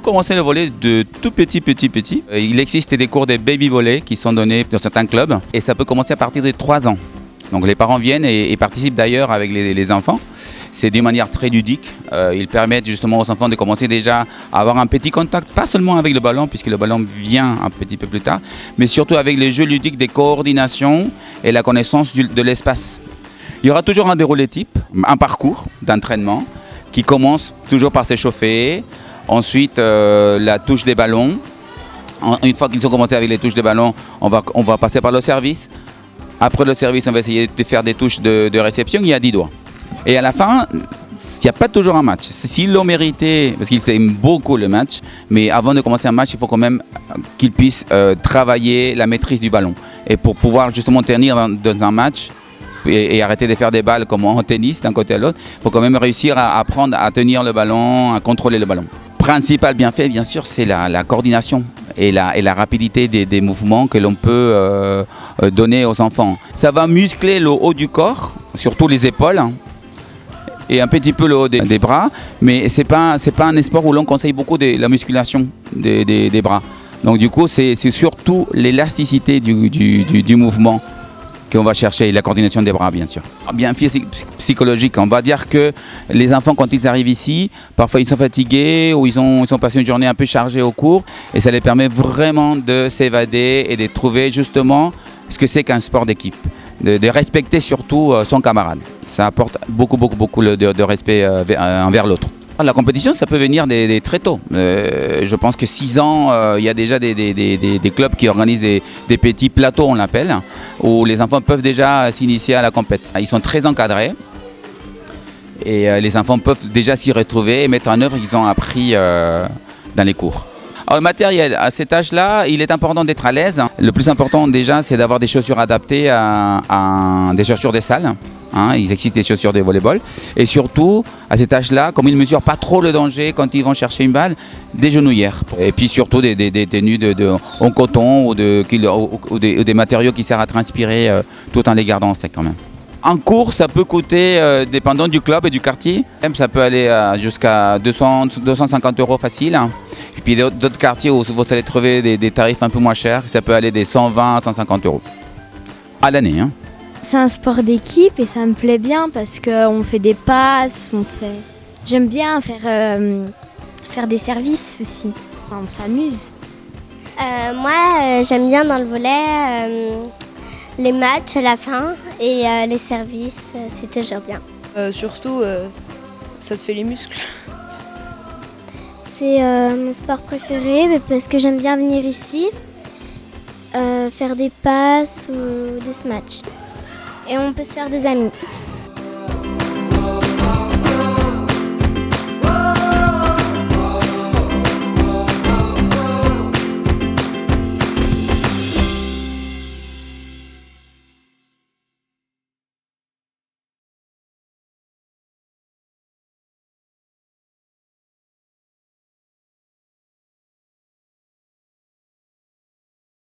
commencer le volley de tout petit. Il existe des cours de baby volley qui sont donnés dans certains clubs et ça peut commencer à partir de 3 ans. Donc les parents viennent et participent d'ailleurs avec les enfants. C'est d'une manière très ludique. Ils permettent justement aux enfants de commencer déjà à avoir un petit contact, pas seulement avec le ballon, puisque le ballon vient un petit peu plus tard, mais surtout avec les jeux ludiques des coordinations et la connaissance de l'espace. Il y aura toujours un déroulé type, un parcours d'entraînement qui commence toujours par s'échauffer. Ensuite, la touche des ballons. Une fois qu'ils ont commencé avec les touches des ballons, on va passer par le service. Après le service, on va essayer de faire des touches de réception. Il y a 10 doigts. Et à la fin, il n'y a pas toujours un match. S'ils l'ont mérité, parce qu'ils aiment beaucoup le match, mais avant de commencer un match, il faut quand même qu'ils puissent travailler la maîtrise du ballon. Et pour pouvoir justement tenir dans un match et arrêter de faire des balles comme en tennis d'un côté à l'autre, il faut quand même réussir à apprendre à tenir le ballon, à contrôler le ballon. Principal bienfait, bien sûr, c'est la coordination et la rapidité des mouvements que l'on peut donner aux enfants. Ça va muscler le haut du corps, surtout les épaules, et un petit peu le haut des bras, mais c'est pas un sport où l'on conseille beaucoup la musculation des bras. Donc du coup, c'est surtout l'élasticité du mouvement qu'on va chercher, et la coordination des bras, bien sûr. Bienfait psychologique, on va dire que les enfants, quand ils arrivent ici, parfois ils sont fatigués ou ils ont passé une journée un peu chargée au cours, et ça les permet vraiment de s'évader et de trouver justement ce que c'est qu'un sport d'équipe, de respecter surtout son camarade. Ça apporte beaucoup de respect envers l'autre. La compétition, ça peut venir très tôt. Je pense que 6 ans, il y a déjà des clubs qui organisent des petits plateaux, on l'appelle, où les enfants peuvent déjà s'initier à la compétition. Ils sont très encadrés et les enfants peuvent déjà s'y retrouver et mettre en œuvre ce qu'ils ont appris dans les cours. Alors, le matériel, à cet âge-là, il est important d'être à l'aise. Le plus important déjà, c'est d'avoir des chaussures adaptées à des chaussures de salle. Il existe des chaussures de volleyball. Et surtout, à cet âge-là, comme ils ne mesurent pas trop le danger quand ils vont chercher une balle, des genouillères. Et puis surtout des tenues en coton ou des matériaux qui servent à transpirer tout en les gardant sec quand même. En cours, ça peut coûter, dépendant du club et du quartier, ça peut aller jusqu'à 250 € facile. Et puis d'autres quartiers où vous allez trouver des tarifs un peu moins chers, ça peut aller des 120 à 150 € à l'année. C'est un sport d'équipe et ça me plaît bien parce qu'on fait des passes, J'aime bien faire des services aussi, on s'amuse. Moi, j'aime bien dans le volley les matchs à la fin et les services, c'est toujours bien. Surtout, ça te fait les muscles. C'est mon sport préféré parce que j'aime bien venir ici, faire des passes ou des matchs. Et on peut se faire des amis.